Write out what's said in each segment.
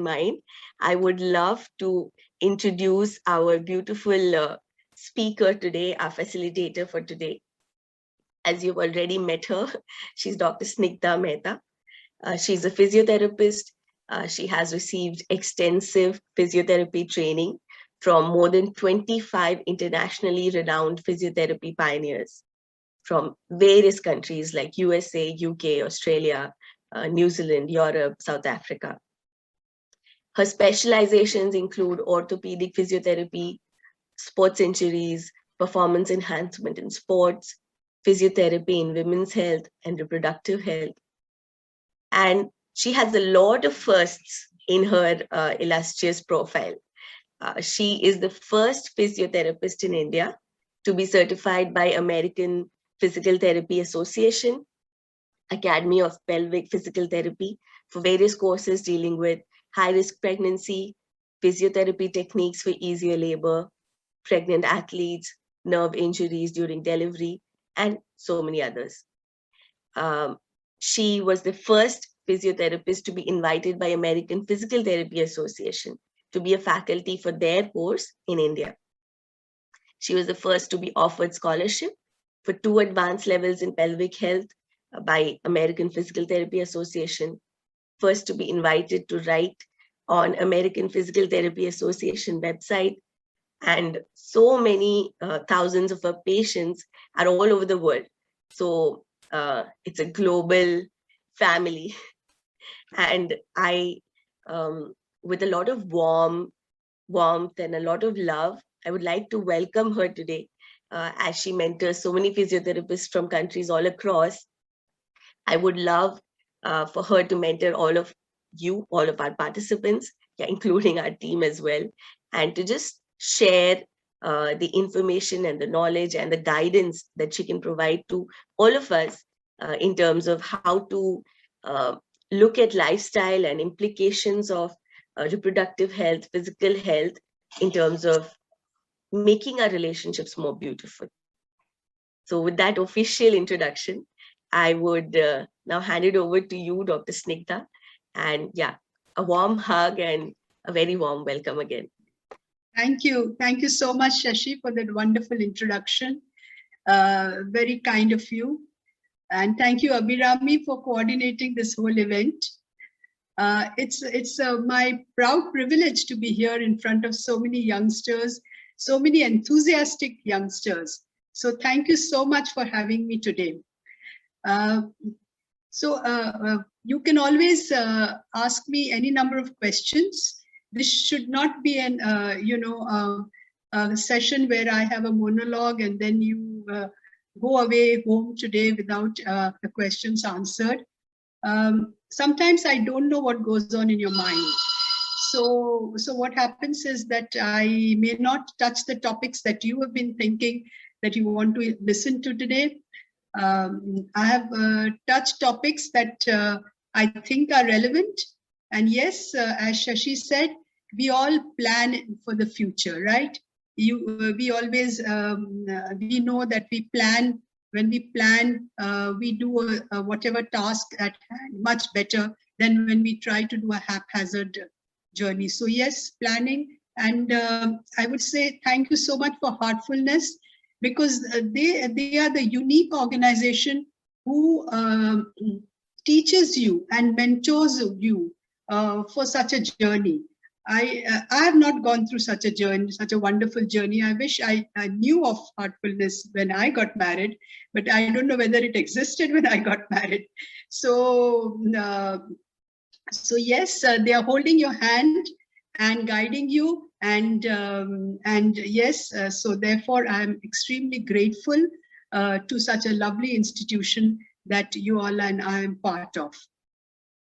mind, I would love to introduce our beautiful speaker today, our facilitator for today. As you've already met her, she's Dr. Snigdha Mehta. She's a physiotherapist. She has received extensive physiotherapy training from more than 25 internationally renowned physiotherapy pioneers from various countries like USA, UK, Australia, New Zealand, Europe, South Africa. Her specializations include orthopedic physiotherapy, sports injuries, performance enhancement in sports, physiotherapy in women's health and reproductive health. And she has a lot of firsts in her illustrious profile. She is the first physiotherapist in India to be certified by American Physical Therapy Association, Academy of Pelvic Physical Therapy, for various courses dealing with high-risk pregnancy, physiotherapy techniques for easier labor, pregnant athletes, nerve injuries during delivery, and so many others. She was the first physiotherapist to be invited by American Physical Therapy Association to be a faculty for their course in India. She was the first to be offered scholarship for 2 advanced levels in pelvic health by American Physical Therapy Association, first to be invited to write on American Physical Therapy Association website, and so many thousands of her patients are all over the world. So it's a global family. And I, with a lot of warmth and a lot of love, I would like to welcome her today as she mentors so many physiotherapists from countries all across. I would love for her to mentor all of you, all of our participants, including our team as well, and to just share the information and the knowledge and the guidance that she can provide to all of us in terms of how to look at lifestyle and implications of reproductive health, physical health, in terms of making our relationships more beautiful. So with that official introduction, I would now hand it over to you, Dr. Snigdha. And yeah, a warm hug and a very warm welcome again. Thank you. Thank you so much, Shashi, for that wonderful introduction. Very kind of you. And thank you, Abhirami, for coordinating this whole event. It's my proud privilege to be here in front of so many youngsters, so many enthusiastic youngsters. So thank you so much for having me today. You can always ask me any number of questions. This should not be an a session where I have a monologue and then you go away home today without the questions answered. Sometimes I don't know what goes on in your mind. So what happens is that I may not touch the topics that you have been thinking that you want to listen to today. I have touched topics that I think are relevant. And yes, as Shashi said, we all plan for the future, right? We always, we know that we plan. When we plan, we do whatever task at hand much better than when we try to do a haphazard journey. So yes, planning. And I would say thank you so much for Heartfulness, because they are the unique organization who teaches you and mentors you for such a journey. I have not gone through such a journey, such a wonderful journey. I wish I knew of Heartfulness when I got married, but I don't know whether it existed when I got married. So, so yes, they are holding your hand and guiding you, and yes, so therefore I am extremely grateful to such a lovely institution that you all and I am part of.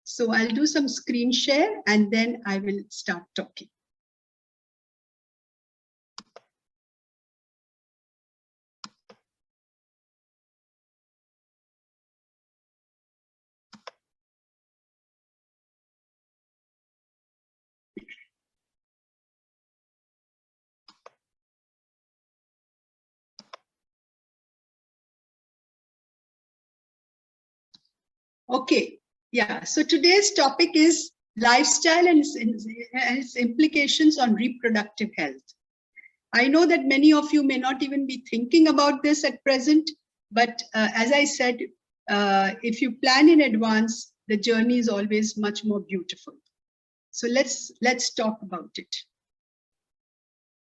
So I'll do some screen share and then I will start talking. Okay, yeah, so today's topic is lifestyle and its implications on reproductive health. I know that many of you may not even be thinking about this at present, but as I said, if you plan in advance, the journey is always much more beautiful. So let's talk about it.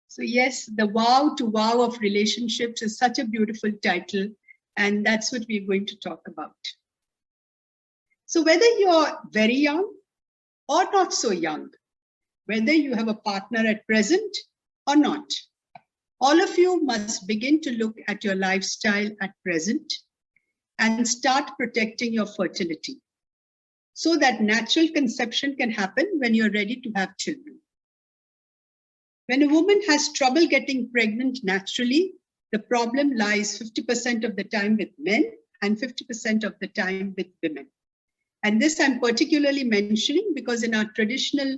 So yes, the Wow to Wow of relationships is such a beautiful title, and that's what we're going to talk about. So whether you're very young or not so young, whether you have a partner at present or not, all of you must begin to look at your lifestyle at present and start protecting your fertility so that natural conception can happen when you're ready to have children. When a woman has trouble getting pregnant naturally, the problem lies 50% of the time with men and 50% of the time with women. And this I'm particularly mentioning because in our traditional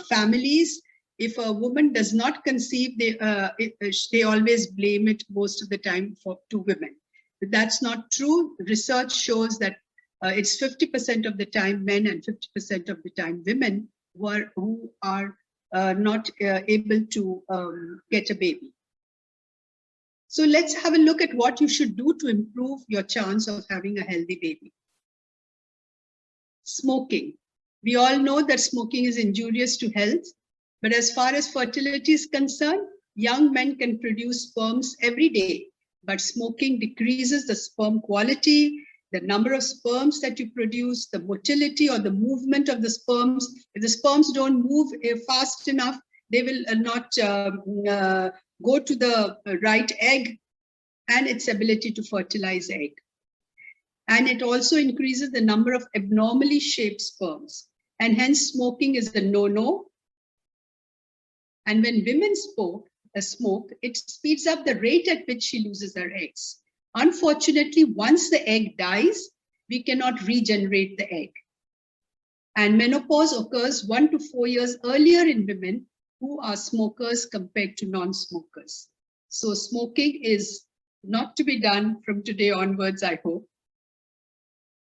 families, if a woman does not conceive, they always blame it most of the time to women. But that's not true. Research shows that it's 50% of the time men and 50% of the time women who are not able to get a baby. So let's have a look at what you should do to improve your chance of having a healthy baby. Smoking. We all know that smoking is injurious to health, but as far as fertility is concerned, young men can produce sperms every day, but smoking decreases the sperm quality, the number of sperms that you produce, the motility or the movement of the sperms. If the sperms don't move fast enough, they will not go to the right egg and its ability to fertilize egg. And it also increases the number of abnormally shaped sperms. And hence smoking is a no-no. And when women smoke, it speeds up the rate at which she loses her eggs. Unfortunately, once the egg dies, we cannot regenerate the egg. And menopause occurs 1 to 4 years earlier in women who are smokers compared to non-smokers. So smoking is not to be done from today onwards, I hope.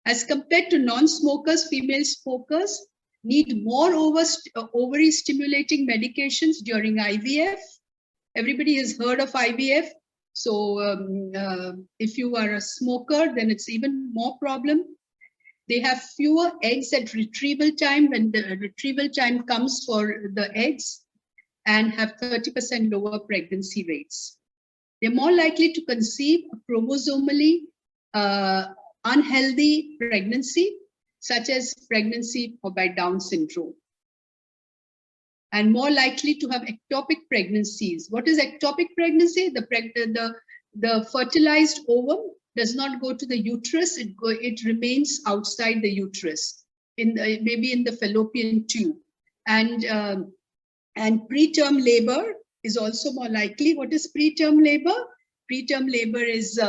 As compared to non-smokers, female smokers need more ovary stimulating medications during IVF. Everybody has heard of IVF. So if you are a smoker, then it's even more problem. They have fewer eggs at retrieval time when the retrieval time comes for the eggs, and have 30% lower pregnancy rates. They're more likely to conceive a chromosomally unhealthy pregnancy, such as pregnancy or by Down syndrome, and more likely to have ectopic pregnancies. What is ectopic pregnancy? The fertilized ovum does not go to the uterus, it remains outside the uterus, maybe in the fallopian tube. And preterm labor is also more likely. What is preterm labor? Preterm labor is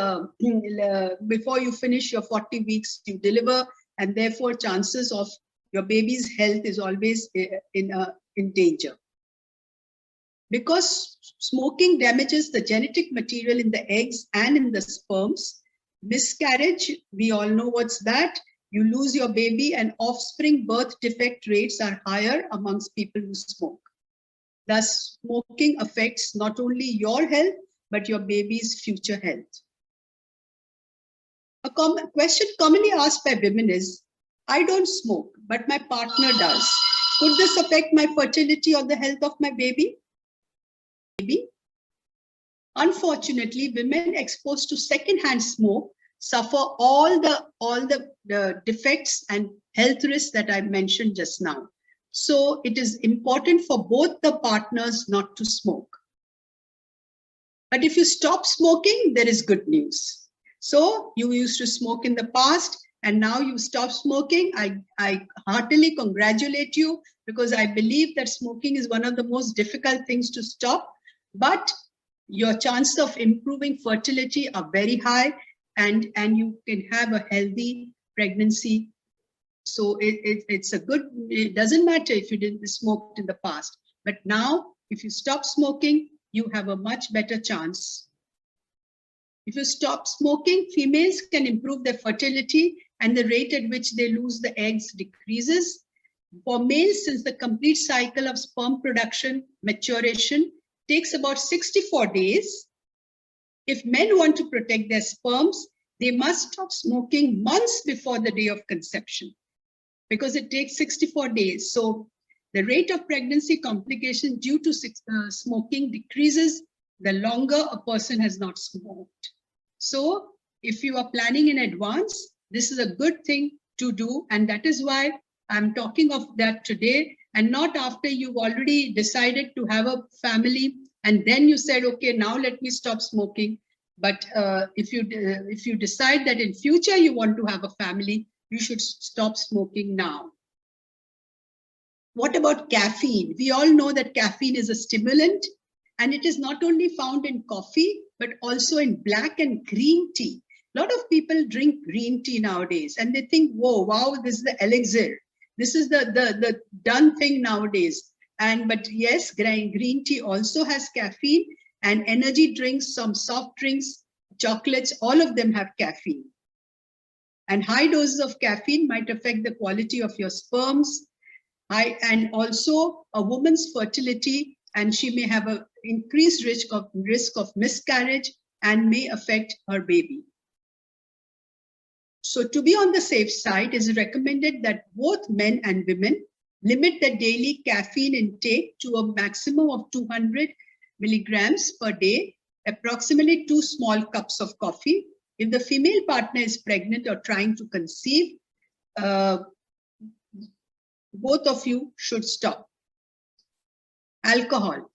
before you finish your 40 weeks, you deliver, and therefore chances of your baby's health is always in danger. Because smoking damages the genetic material in the eggs and in the sperms, miscarriage, we all know what's that. You lose your baby, and offspring birth defect rates are higher amongst people who smoke. Thus, smoking affects not only your health, but your baby's future health. A question commonly asked by women is, I don't smoke, but my partner does. Could this affect my fertility or the health of my baby? Unfortunately, women exposed to secondhand smoke suffer all the defects and health risks that I mentioned just now. So it is important for both the partners not to smoke. But if you stop smoking, there is good news. So you used to smoke in the past and now you stop smoking. I heartily congratulate you, because I believe that smoking is one of the most difficult things to stop, but your chances of improving fertility are very high, and you can have a healthy pregnancy. So it's a good, it doesn't matter if you didn't smoke in the past, but now if you stop smoking, you have a much better chance. If you stop smoking, females can improve their fertility, and the rate at which they lose the eggs decreases. For males, since the complete cycle of sperm production maturation takes about 64 days, if men want to protect their sperms, they must stop smoking months before the day of conception, because it takes 64 days. So the rate of pregnancy complication due to smoking decreases the longer a person has not smoked. So if you are planning in advance, this is a good thing to do. And that is why I'm talking of that today, and not after you've already decided to have a family and then you said, okay, now let me stop smoking. But if you decide that in future you want to have a family, you should stop smoking now. What about caffeine? We all know that caffeine is a stimulant, and it is not only found in coffee, but also in black and green tea. A lot of people drink green tea nowadays, and they think, whoa, wow, this is the elixir. This is the done thing nowadays. But yes, green tea also has caffeine, and energy drinks, some soft drinks, chocolates, all of them have caffeine. And high doses of caffeine might affect the quality of your sperms, and also a woman's fertility, and she may have an increased risk of miscarriage and may affect her baby. So to be on the safe side, it is recommended that both men and women limit the daily caffeine intake to a maximum of 200 milligrams per day, approximately 2 small cups of coffee. If the female partner is pregnant or trying to conceive, both of you should stop. Alcohol.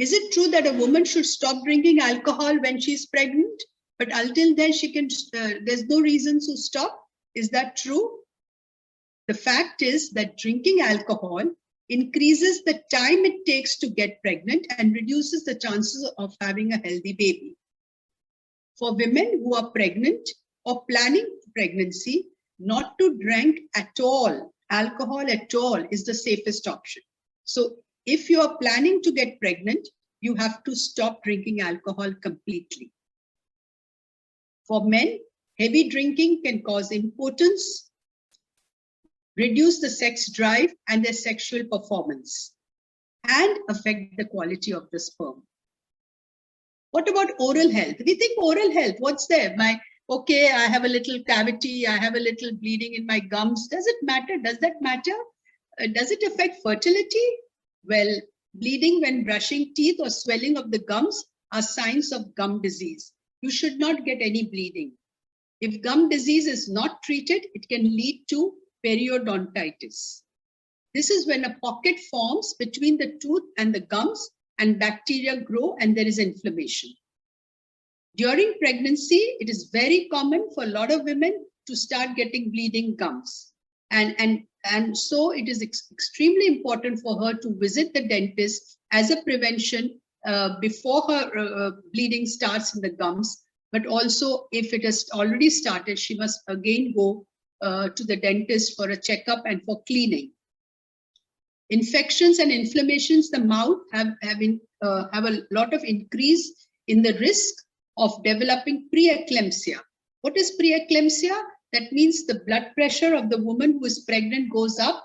Is it true that a woman should stop drinking alcohol when she's pregnant? But until then, there's no reason to stop. Is that true? The fact is that drinking alcohol increases the time it takes to get pregnant and reduces the chances of having a healthy baby. For women who are pregnant or planning pregnancy, not to drink at all, alcohol at all, is the safest option. So if you are planning to get pregnant, you have to stop drinking alcohol completely. For men, heavy drinking can cause impotence, reduce the sex drive and their sexual performance, and affect the quality of the sperm. What about oral health? We think oral health, what's there? Okay, I have a little cavity, I have a little bleeding in my gums. Does it matter? Does that matter? Does it affect fertility? Well, bleeding when brushing teeth or swelling of the gums are signs of gum disease. You should not get any bleeding. If gum disease is not treated, it can lead to periodontitis. This is when a pocket forms between the tooth and the gums and bacteria grow and there is inflammation. During pregnancy, it is very common for a lot of women to start getting bleeding gums. And so it is extremely important for her to visit the dentist as a prevention before her bleeding starts in the gums. But also if it has already started, she must again go to the dentist for a checkup and for cleaning. Infections and inflammations, the mouth have a lot of increase in the risk of developing preeclampsia. What is preeclampsia? That means the blood pressure of the woman who is pregnant goes up.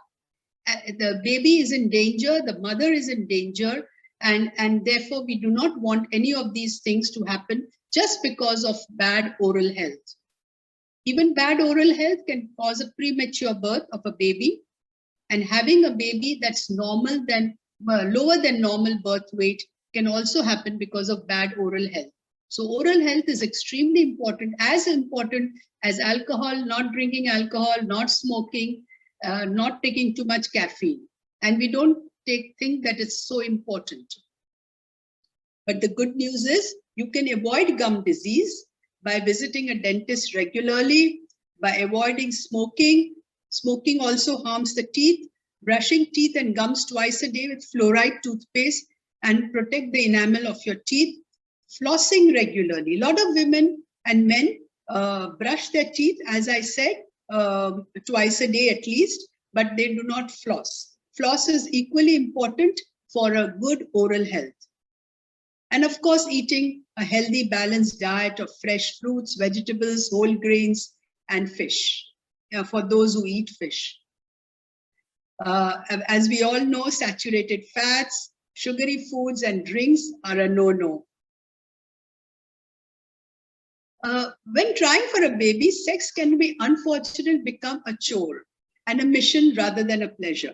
The baby is in danger, the mother is in danger, and therefore we do not want any of these things to happen just because of bad oral health. Even bad oral health can cause a premature birth of a baby, and having a baby that's lower than normal birth weight can also happen because of bad oral health. So oral health is extremely important as alcohol, not drinking alcohol, not smoking, not taking too much caffeine. And we don't think that it's so important. But the good news is you can avoid gum disease by visiting a dentist regularly, by avoiding smoking. Smoking also harms the teeth. Brushing teeth and gums twice a day with fluoride toothpaste and protect the enamel of your teeth. Flossing regularly. A lot of women and men brush their teeth, as I said, twice a day at least, but they do not floss. Floss is equally important for a good oral health. And of course, eating a healthy, balanced diet of fresh fruits, vegetables, whole grains, and fish, for those who eat fish. As we all know, saturated fats, sugary foods and drinks are a no-no. When trying for a baby, sex can be unfortunately become a chore and a mission rather than a pleasure.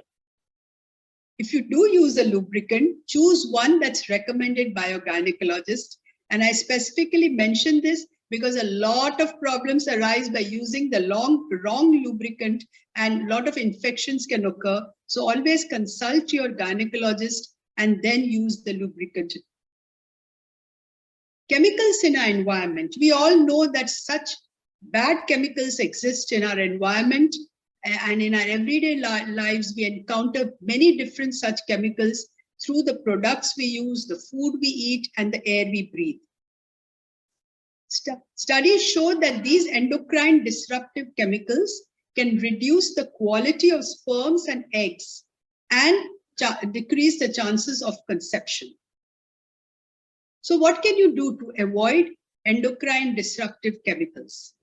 If you do use a lubricant, choose one that's recommended by your gynecologist. And I specifically mention this because a lot of problems arise by using the wrong lubricant, and a lot of infections can occur. So always consult your gynecologist and then use the lubricant. Chemicals in our environment. We all know that such bad chemicals exist in our environment, and in our everyday lives, we encounter many different such chemicals through the products we use, the food we eat, and the air we breathe. Studies show that these endocrine disruptive chemicals can reduce the quality of sperms and eggs and decrease the chances of conception. So what can you do to avoid endocrine disruptive chemicals?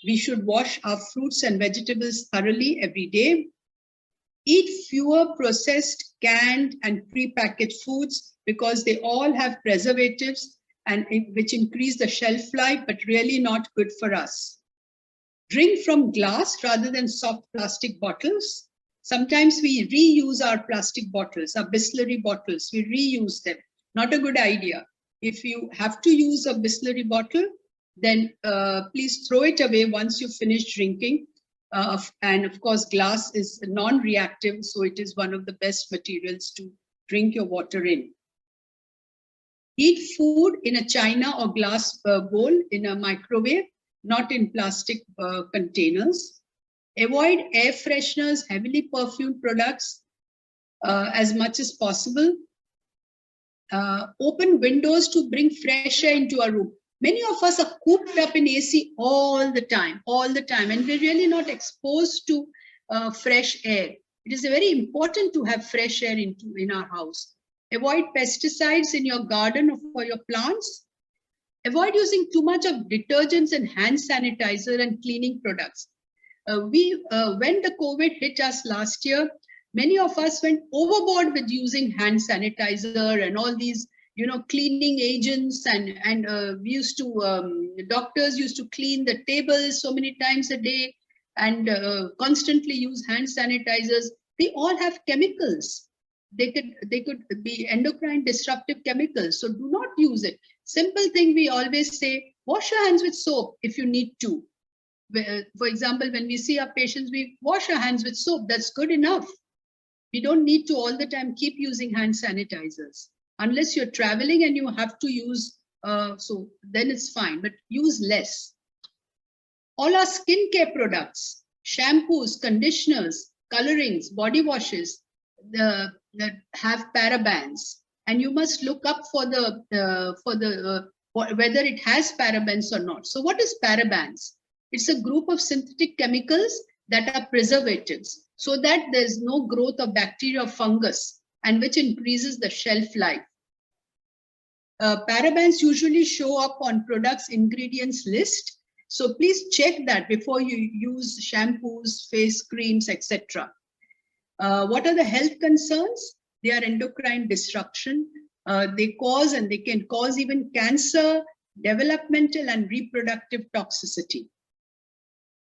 We should wash our fruits and vegetables thoroughly every day. Eat fewer processed, canned, and prepackaged foods because they all have preservatives and which increase the shelf life, but really not good for us. Drink from glass rather than soft plastic bottles. Sometimes we reuse our plastic bottles, our Bisleri bottles, we reuse them. Not a good idea. If you have to use a Bisleri bottle, then please throw it away once you finish drinking. And of course, glass is non-reactive, so it is one of the best materials to drink your water in. Eat food in a china or glass bowl in a microwave, not in plastic containers. Avoid air fresheners, heavily perfumed products as much as possible. Open windows to bring fresh air into our room. Many of us are cooped up in AC all the time, and we're really not exposed to fresh air. It is very important to have fresh air in our house. Avoid pesticides in your garden or for your plants. Avoid using too much of detergents and hand sanitizer and cleaning products. When the COVID hit us last year, many of us went overboard with using hand sanitizer and all these, cleaning agents, and doctors used to clean the tables so many times a day and constantly use hand sanitizers. They all have chemicals. They could be endocrine disruptive chemicals. So do not use it. Simple thing we always say, wash your hands with soap if you need to. For example, when we see our patients, we wash our hands with soap. That's good enough. We don't need to all the time keep using hand sanitizers. Unless you're traveling and you have to use, so then it's fine, but use less. All our skincare products, shampoos, conditioners, colorings, body washes, that have parabens, and you must look up for whether it has parabens or not. So what is parabens? It's a group of synthetic chemicals that are preservatives, so that there's no growth of bacteria or fungus, and which increases the shelf life. Parabens usually show up on products ingredients list, so please check that before you use shampoos, face creams, etc. What are the health concerns? They are endocrine disruption. They cause, and they can cause even cancer, developmental and reproductive toxicity.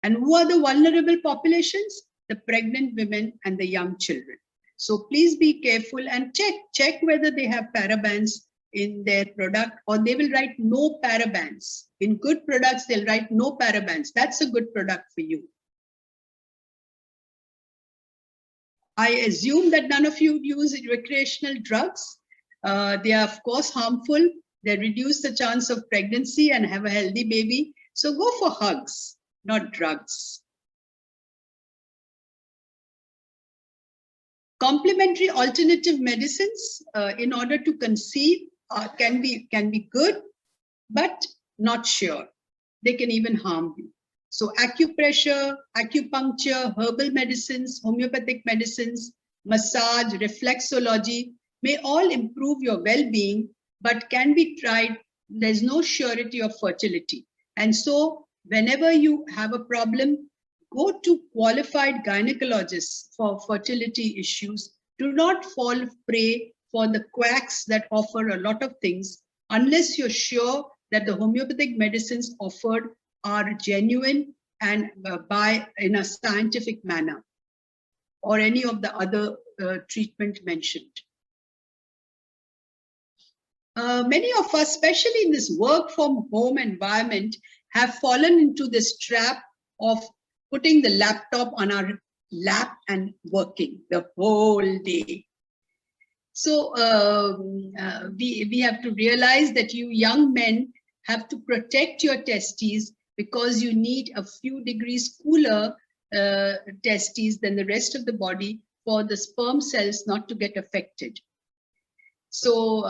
And who are the vulnerable populations? The pregnant women and the young children. So please be careful and check whether they have parabens in their product, or they will write no parabens. In good products, they'll write no parabens. That's a good product for you. I assume that none of you use recreational drugs. They are, of course, harmful. They reduce the chance of pregnancy and have a healthy baby. So go for hugs, not drugs. Complementary alternative medicines in order to conceive can be good, but not sure. They can even harm you. So acupressure, acupuncture, herbal medicines, homeopathic medicines, massage, reflexology may all improve your well-being, but can be tried. There's no surety of fertility. And so whenever you have a problem, Go to qualified gynecologists for fertility issues. Do not fall prey for the quacks that offer a lot of things unless you're sure that the homeopathic medicines offered are genuine and in a scientific manner, or any of the other treatment mentioned. Many of us, especially in this work from home environment, have fallen into this trap of putting the laptop on our lap and working the whole day. So we have to realize that you young men have to protect your testes, because you need a few degrees cooler testes than the rest of the body for the sperm cells not to get affected. So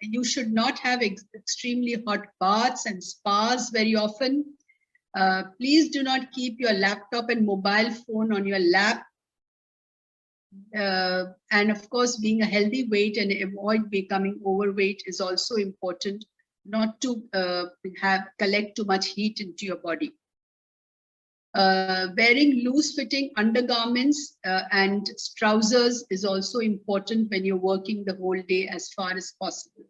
you should not have extremely hot baths and spas very often. Please do not keep your laptop and mobile phone on your lap. And of course, being a healthy weight and avoid becoming overweight is also important, not to collect too much heat into your body. Wearing loose-fitting undergarments and trousers is also important when you're working the whole day as far as possible.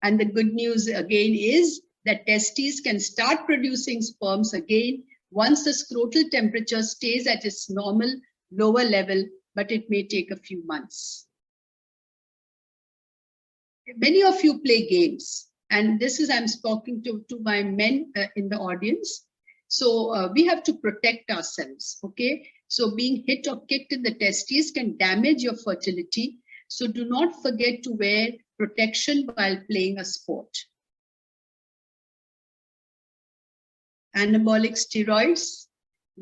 And the good news again is that testes can start producing sperms again once the scrotal temperature stays at its normal lower level, but it may take a few months. Many of you play games, and this is, I'm talking to my men in the audience. So we have to protect ourselves, okay? So being hit or kicked in the testes can damage your fertility. So do not forget to wear protection while playing a sport. Anabolic steroids,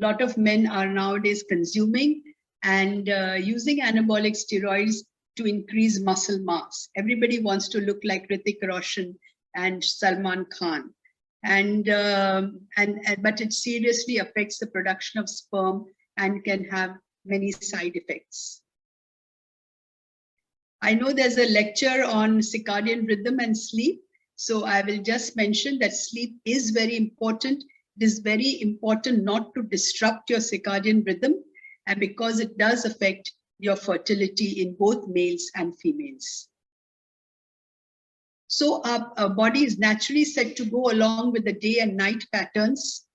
a lot of men are nowadays consuming and using anabolic steroids to increase muscle mass. Everybody wants to look like Hrithik Roshan and Salman Khan. But it seriously affects the production of sperm and can have many side effects. I know there's a lecture on circadian rhythm and sleep, so I will just mention that sleep is very important. It is very important not to disrupt your circadian rhythm, and because it does affect your fertility in both males and females. So our body is naturally set to go along with the day and night patterns.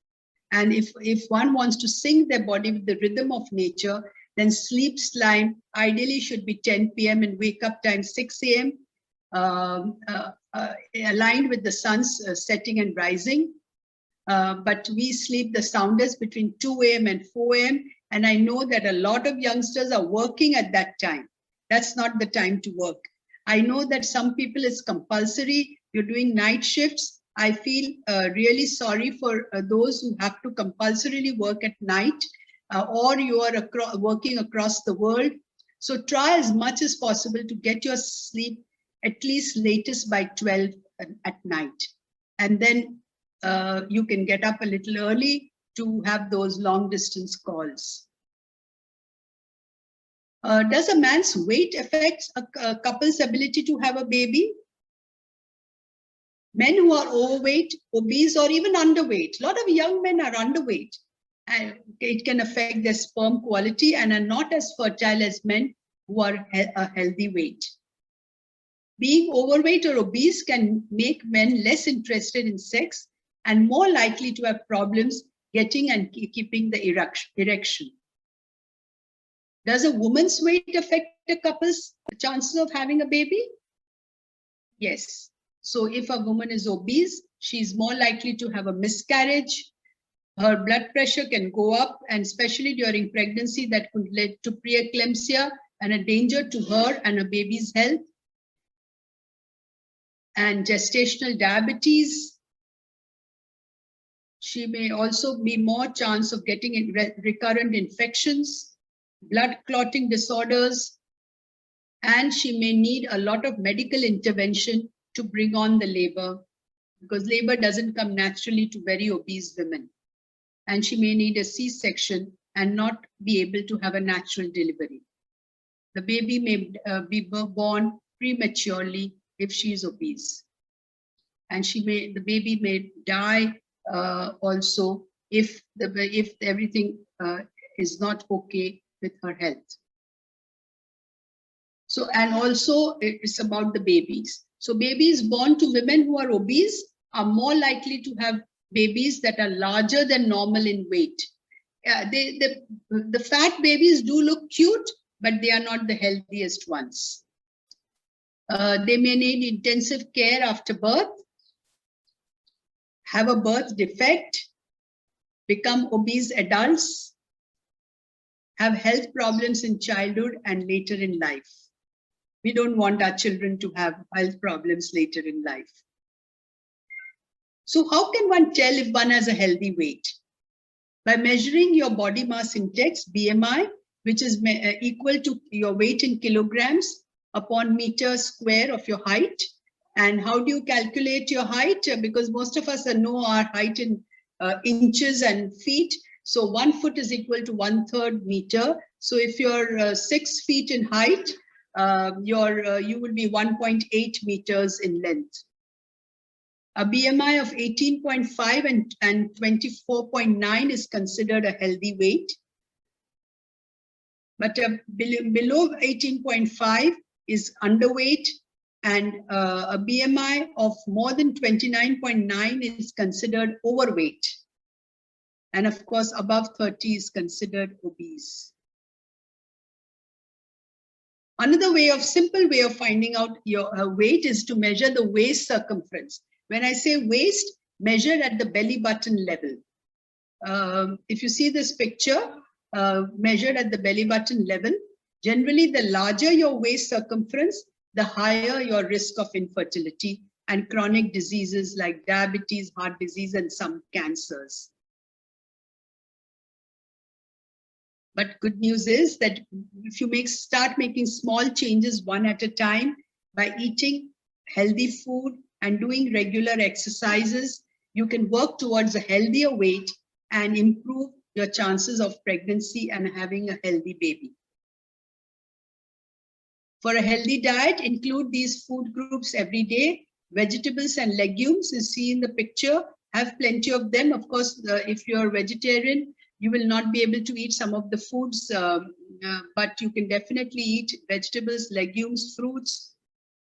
And if one wants to sync their body with the rhythm of nature, then sleep time ideally should be 10 p.m. and wake up time 6 a.m. Aligned with the sun's setting and rising. But we sleep the soundest between 2 a.m. and 4 a.m. And I know that a lot of youngsters are working at that time. That's not the time to work. I know that some people it's compulsory. You're doing night shifts. I feel really sorry for those who have to compulsorily work at night, or you are working across the world. So try as much as possible to get your sleep at least latest by 12 at night. And then you can get up a little early to have those long distance calls. Does a man's weight affect a couple's ability to have a baby? Men who are overweight, obese, or even underweight, a lot of young men are underweight, and it can affect their sperm quality and are not as fertile as men who are a healthy weight. Being overweight or obese can make men less interested in sex and more likely to have problems getting and keeping the erection. Does a woman's weight affect a couple's chances of having a baby? Yes. So if a woman is obese, she's more likely to have a miscarriage. Her blood pressure can go up, and especially during pregnancy, that could lead to preeclampsia and a danger to her and her baby's health. And gestational diabetes. She may also be more chance of getting recurrent infections, blood clotting disorders, and she may need a lot of medical intervention to bring on the labor, because labor doesn't come naturally to very obese women. And she may need a C-section and not be able to have a natural delivery. The baby may be born prematurely if she is obese. And the baby may die also if everything is not okay with her health. So, and also it's about the babies. So babies born to women who are obese are more likely to have babies that are larger than normal in weight. The fat babies do look cute, but they are not the healthiest ones. They may need intensive care after birth, have a birth defect, become obese adults, have health problems in childhood and later in life. We don't want our children to have health problems later in life. So how can one tell if one has a healthy weight? By measuring your body mass index, BMI, which is equal to your weight in kilograms upon meter square of your height. And how do you calculate your height? Because most of us know our height in inches and feet. So 1 foot is equal to 1/3 meter. So if you're 6 feet in height, you will be 1.8 meters in length. A BMI of 18.5 and 24.9 is considered a healthy weight. But below 18.5 is underweight, and a BMI of more than 29.9 is considered overweight. And of course, above 30 is considered obese. Another simple way of finding out your weight is to measure the waist circumference. When I say waist, measure at the belly button level. If you see this picture, measured at the belly button level, generally the larger your waist circumference, the higher your risk of infertility and chronic diseases like diabetes, heart disease, and some cancers. But good news is that if you start making small changes one at a time by eating healthy food and doing regular exercises, you can work towards a healthier weight and improve your chances of pregnancy and having a healthy baby. For a healthy diet, include these food groups every day. Vegetables and legumes, you see in the picture, have plenty of them. Of course, if you're vegetarian, you will not be able to eat some of the foods, but you can definitely eat vegetables, legumes, fruits,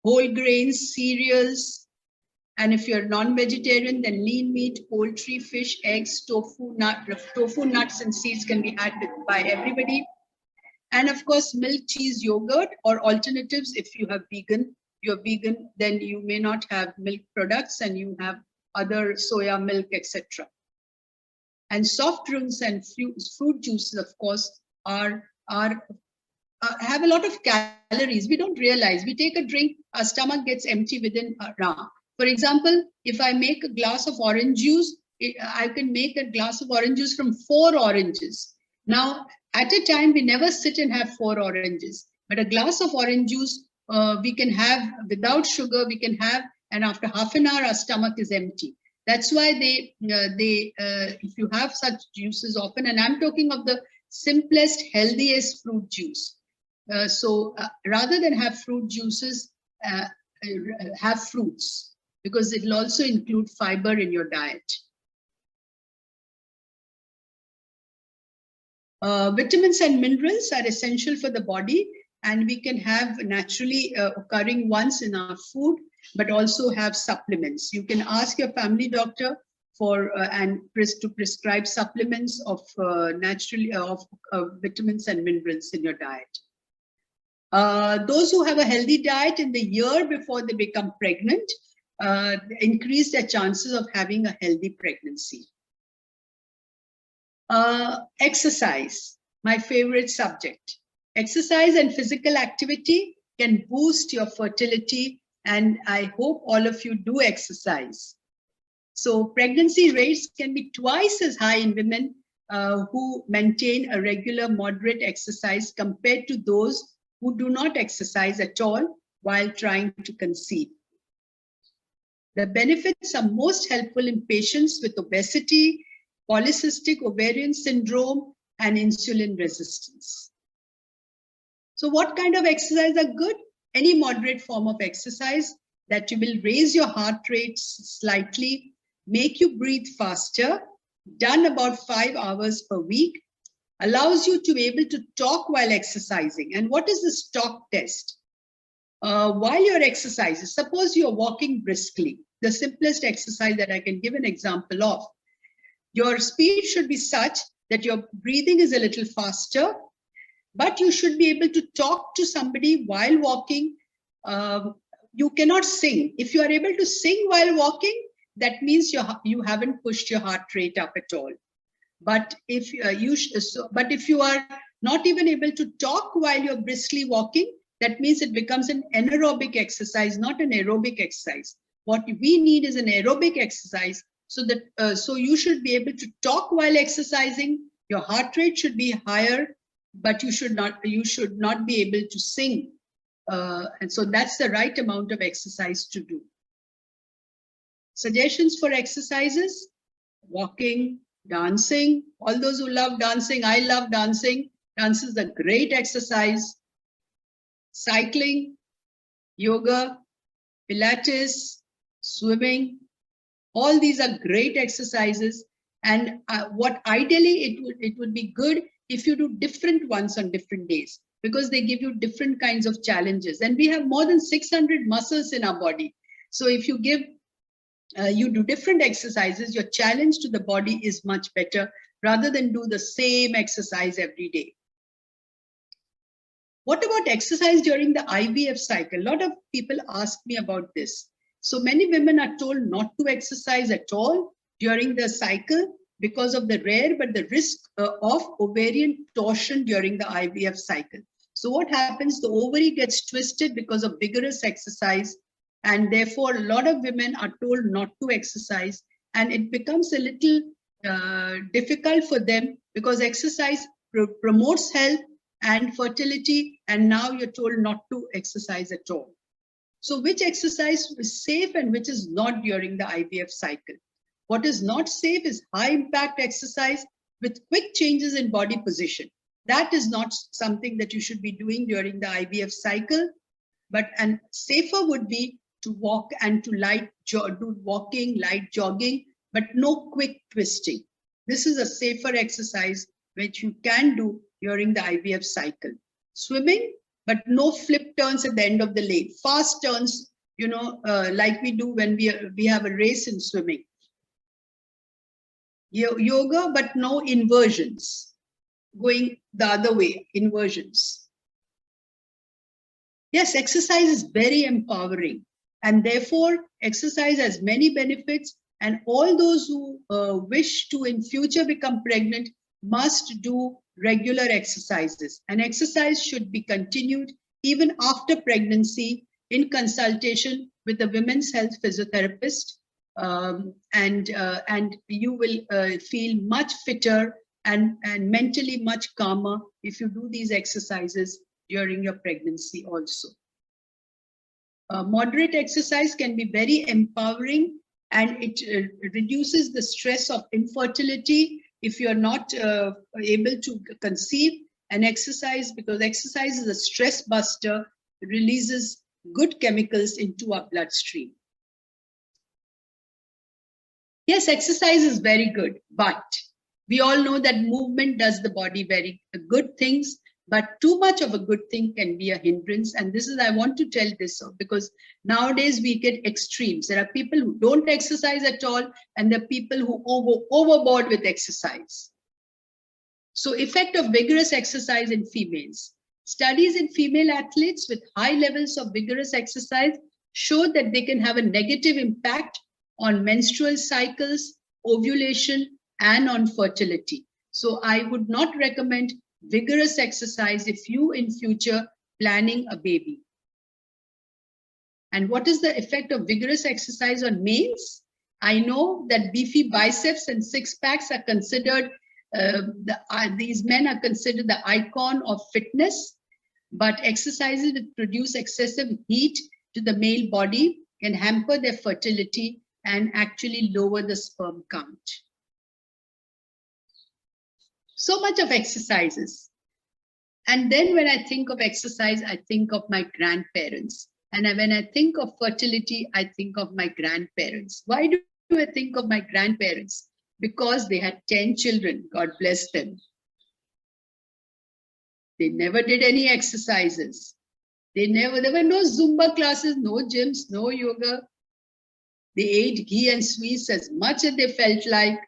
whole grains, cereals. And if you're non-vegetarian, then lean meat, poultry, fish, eggs, tofu, nuts, and seeds can be had by everybody. And of course, milk, cheese, yogurt, or alternatives. If you're vegan, then you may not have milk products and you have other soya milk, etc. And soft drinks and fruit juices, of course, have a lot of calories. We don't realize. We take a drink, our stomach gets empty within an hour. For example, if I make a glass of orange juice, I can make a glass of orange juice from 4 oranges. Now, at a time, we never sit and have 4 oranges. But a glass of orange juice, we can have without sugar, we can have, and after half an hour, our stomach is empty. That's why if you have such juices often, and I'm talking of the simplest, healthiest fruit juice. So rather than have fruit juices, have fruits, because it will also include fiber in your diet. Vitamins and minerals are essential for the body, and we can have naturally occurring ones in our food, but also have supplements. You can ask your family doctor for to prescribe supplements of vitamins and minerals in your diet. Those who have a healthy diet in the year before they become pregnant increase their chances of having a healthy pregnancy. Exercise, my favorite subject. Exercise and physical activity can boost your fertility, and I hope all of you do exercise. So pregnancy rates can be twice as high in women who maintain a regular moderate exercise compared to those who do not exercise at all while trying to conceive. The benefits are most helpful in patients with obesity, polycystic ovarian syndrome, and insulin resistance. So what kind of exercise are good? Any moderate form of exercise that you will raise your heart rate slightly, make you breathe faster, done about 5 hours per week, allows you to be able to talk while exercising. And what is this talk test? While you're exercising, suppose you're walking briskly, the simplest exercise that I can give an example of. Your speed should be such that your breathing is a little faster, but you should be able to talk to somebody while walking. You cannot sing. If you are able to sing while walking, that means you haven't pushed your heart rate up at all. But if you are not even able to talk while you're briskly walking, that means it becomes an anaerobic exercise, not an aerobic exercise. What we need is an aerobic exercise, so that so you should be able to talk while exercising. Your heart rate should be higher, but you should not be able to sing. And so that's the right amount of exercise to do. Suggestions for exercises: walking, dancing. All those who love dancing, I love dancing. Dance is a great exercise. Cycling, yoga, Pilates, swimming. All these are great exercises. And what ideally it would be good if you do different ones on different days, because they give you different kinds of challenges. And we have more than 600 muscles in our body. So if you give you do different exercises, your challenge to the body is much better rather than do the same exercise every day. What about exercise during the IVF cycle? A lot of people ask me about this. So many women are told not to exercise at all during the cycle because of the rare but the risk of ovarian torsion during the IVF cycle. So what happens? The ovary gets twisted because of vigorous exercise, and therefore a lot of women are told not to exercise, and it becomes a little difficult for them because exercise promotes health and fertility, and now you're told not to exercise at all. So which exercise is safe and which is not during the IVF cycle? What is not safe is high impact exercise with quick changes in body position. That is not something that you should be doing during the IVF cycle, and safer would be to walk and to do walking, light jogging, but no quick twisting. This is a safer exercise which you can do during the IVF cycle. Swimming, but no flip turns at the end of the lane. Fast turns, like we do when we have a race in swimming. Yoga, but no inversions. Going the other way, inversions. Yes, exercise is very empowering, and therefore exercise has many benefits, and all those who wish to in future become pregnant must do regular exercises, and exercise should be continued even after pregnancy in consultation with a women's health physiotherapist, and you will feel much fitter and mentally much calmer if you do these exercises during your pregnancy also. Moderate exercise can be very empowering, and it reduces the stress of infertility if you're not able to conceive. And exercise, because exercise is a stress buster, releases good chemicals into our bloodstream. Yes, exercise is very good, but we all know that movement does the body very good things, but too much of a good thing can be a hindrance. And this is, I want to tell this because nowadays we get extremes. There are people who don't exercise at all, and there are people who go overboard with exercise. So effect of vigorous exercise in females. Studies in female athletes with high levels of vigorous exercise show that they can have a negative impact on menstrual cycles, ovulation, and on fertility. So I would not recommend vigorous exercise if you in future planning a baby. And what is the effect of vigorous exercise on males? I know that beefy biceps and six packs are considered, these men are considered the icon of fitness, but exercises that produce excessive heat to the male body can hamper their fertility and actually lower the sperm count. So much of exercises. And then when I think of exercise, I think of my grandparents. And when I think of fertility, I think of my grandparents. Why do I think of my grandparents? because they had 10 children. God bless them. They never did any exercises. There were no Zumba classes, no gyms, no yoga. They ate ghee and sweets as much as they felt like.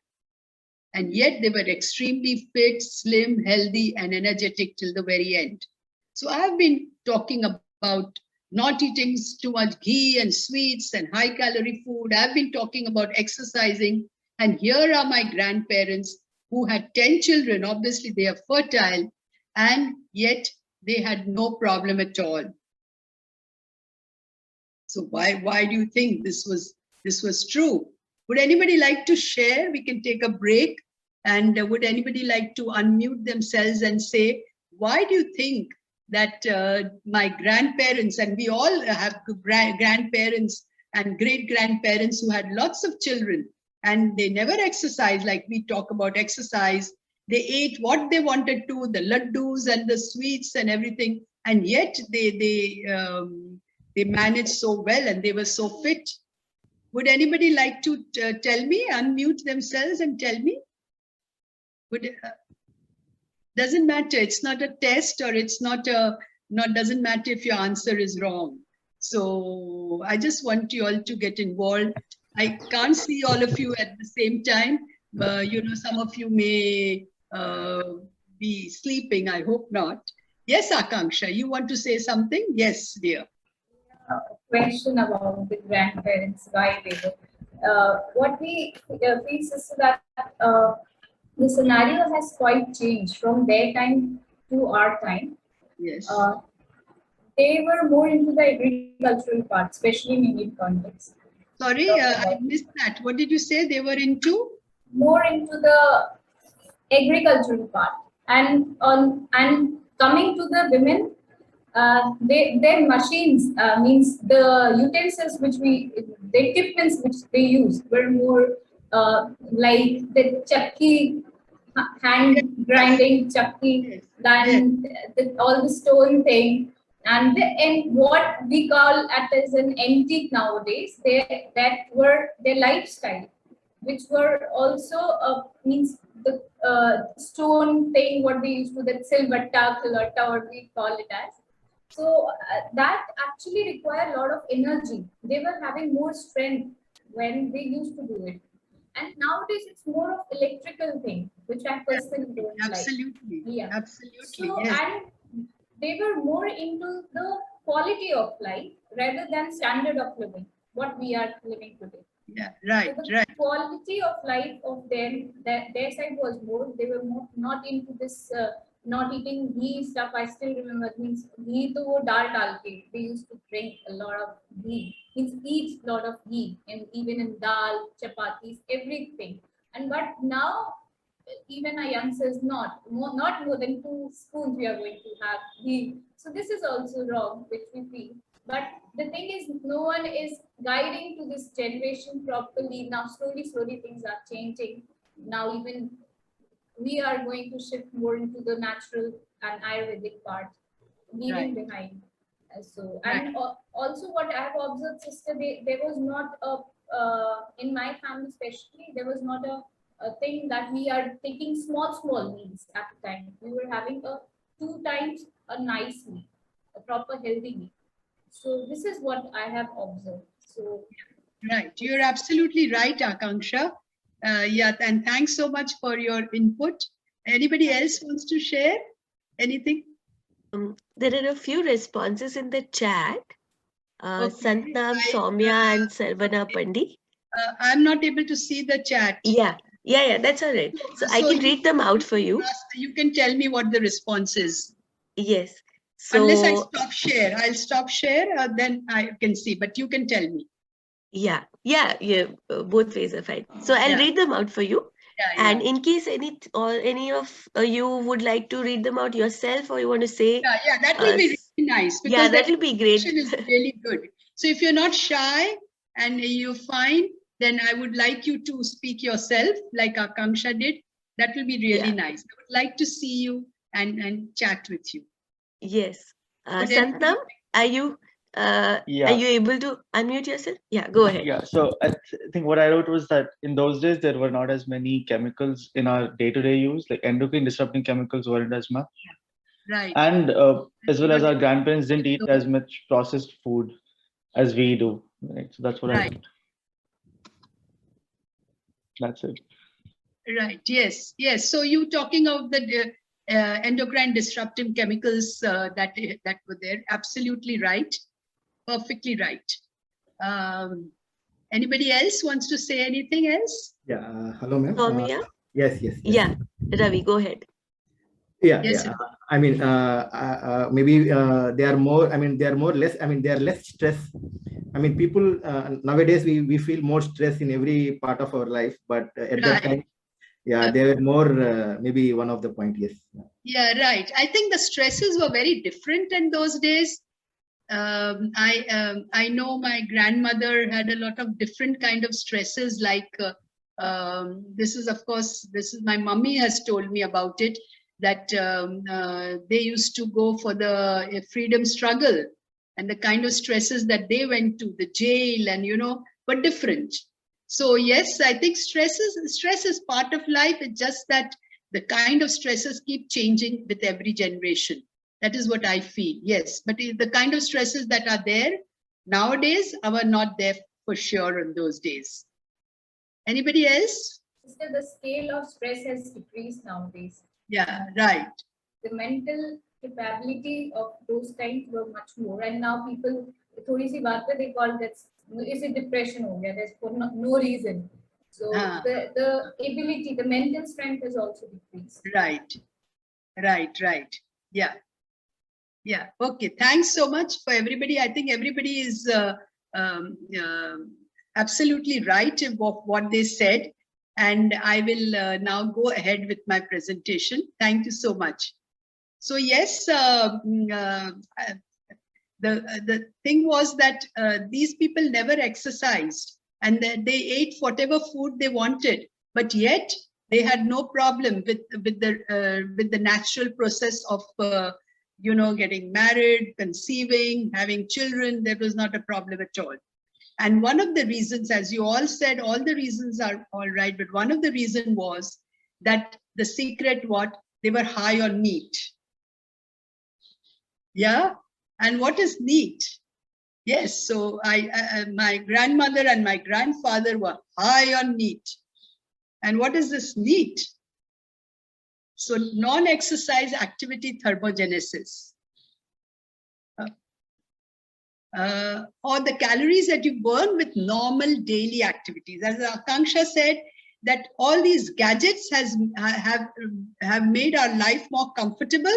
And yet they were extremely fit, slim, healthy, and energetic till the very end. So I've been talking about not eating too much ghee and sweets and high calorie food. I've been talking about exercising. And here are my grandparents who had 10 children. Obviously, they are fertile, and yet they had no problem at all. So why do you think this was true? Would anybody like to share? We can take a break. And would anybody like to unmute themselves and say, why do you think that my grandparents, and we all have grandparents and great-grandparents who had lots of children, and they never exercised like we talk about exercise. They ate what they wanted to, the laddus and the sweets and everything, and yet they managed so well and they were so fit. Would anybody like to tell me, unmute themselves and tell me? Doesn't matter. It's not a test, or it's doesn't matter if your answer is wrong. So I just want you all to get involved. I can't see all of you at the same time. Some of you may be sleeping. I hope not. Yes, Akanksha, you want to say something? Yes, dear. Question about the grandparents, why they were. What we face is that the scenario has quite changed from their time to our time. Yes. They were more into the agricultural part, especially in Indian context. Sorry, I missed that. What did you say? They were into? More into the agricultural part, and coming to the women, their machines, means the utensils the equipments which they use were more like the chakki, hand grinding chakki, than all the stone thing. And what we call as an antique nowadays, that were their lifestyle, which were also means the stone thing, what they used to, that silvatta, khilata, what we call it as. So that actually required a lot of energy. They were having more strength when they used to do it. And nowadays it's more of electrical thing, which I personally don't absolutely. like. Yeah. Absolutely. So, yes. And they were more into the quality of life rather than standard of living, what we are living today. Yeah, right, so the right. quality of life of them, their side was more, they were more not into this not eating ghee stuff. I still remember, it means ghee to wo dal ke. They used to drink a lot of ghee. Means eat a lot of ghee, and even in dal, chapatis, everything. And but now, even our youngsters not more than 2 spoons we are going to have ghee. So this is also wrong, which we feel. But the thing is, no one is guiding to this generation properly. Now, slowly things are changing. Now, even we are going to shift more into the natural and Ayurvedic part, leaving behind. So, and also what I have observed, sister, there was not in my family especially, there was not a thing that we are taking small meals at the time. We were having 2 times a nice meal, a proper healthy meal. So this is what I have observed. So right, you're absolutely right, Akanksha. Yeah, and thanks so much for your input. Anybody else wants to share anything? There are a few responses in the chat. Santnam, Soumya, and Sarvana Pandi. I'm not able to see the chat. Yeah, that's all right. So I can read them out for you. You can tell me what the response is. Yes. So, unless I stop share, I'll stop share, then I can see, but you can tell me. Yeah, both ways are fine. So I'll read them out for you. And in case any of you would like to read them out yourself, or you want to say, that will be really nice, because that will be great. Is really good. So if you're not shy and you're fine, then I would like you to speak yourself, like Akanksha did. That will be really nice. I would like to see you and chat with you. Yes. Santnam, are you Are Yeah. you able to unmute yourself? Yeah, go ahead. Yeah. So I think what I wrote was that in those days, there were not as many chemicals in our day-to-day use, like endocrine disrupting chemicals weren't as much. Right. And as well as our grandparents didn't eat as much processed food as we do. Right. So that's what I Right. wrote. That's it. Right. Yes. Yes. So you talking of the endocrine disruptive chemicals that were there? Absolutely right. Perfectly right. Anybody else wants to say anything else? Yeah. Hello, ma'am. Soumya? Yes. Yeah, Ravi, go ahead. Yeah. Yes, Yeah. sir. I mean, maybe they are more. I mean, they are more less. I mean, they are less stress. I mean, people nowadays we feel more stress in every part of our life, but at that time, yeah, they were more. Maybe one of the point. Yes. Yeah. Right. I think the stresses were very different in those days. I know my grandmother had a lot of different kind of stresses. Like this is, of course, this is my mummy has told me about it. That they used to go for the freedom struggle, and the kind of stresses that they went to, the jail, and were different. So yes, I think stress is part of life. It's just that the kind of stresses keep changing with every generation. That is what I feel. Yes, but the kind of stresses that are there nowadays were not there for sure in those days. Anybody else? Sister, the scale of stress has decreased nowadays. Yeah, right. The mental capability of those times were much more, and now people, थोड़ी सी बात पे they call that is it depression हो गया? There's for no reason. So the ability, the mental strength has also decreased. Right. Yeah. Yeah. Okay. Thanks so much for everybody. I think everybody is absolutely right in what they said. And I will now go ahead with my presentation. Thank you so much. So yes, the thing was that these people never exercised, and they ate whatever food they wanted, but yet they had no problem with the natural process of getting married, conceiving, having children. That was not a problem at all. And one of the reasons, as you all said, all the reasons are all right, but one of the reasons was that the secret, they were high on meat. Yeah. And what is meat? Yes. So my grandmother and my grandfather were high on meat. And what is this meat? So non-exercise activity thermogenesis. Or the calories that you burn with normal daily activities. As Akanksha said, that all these gadgets have made our life more comfortable,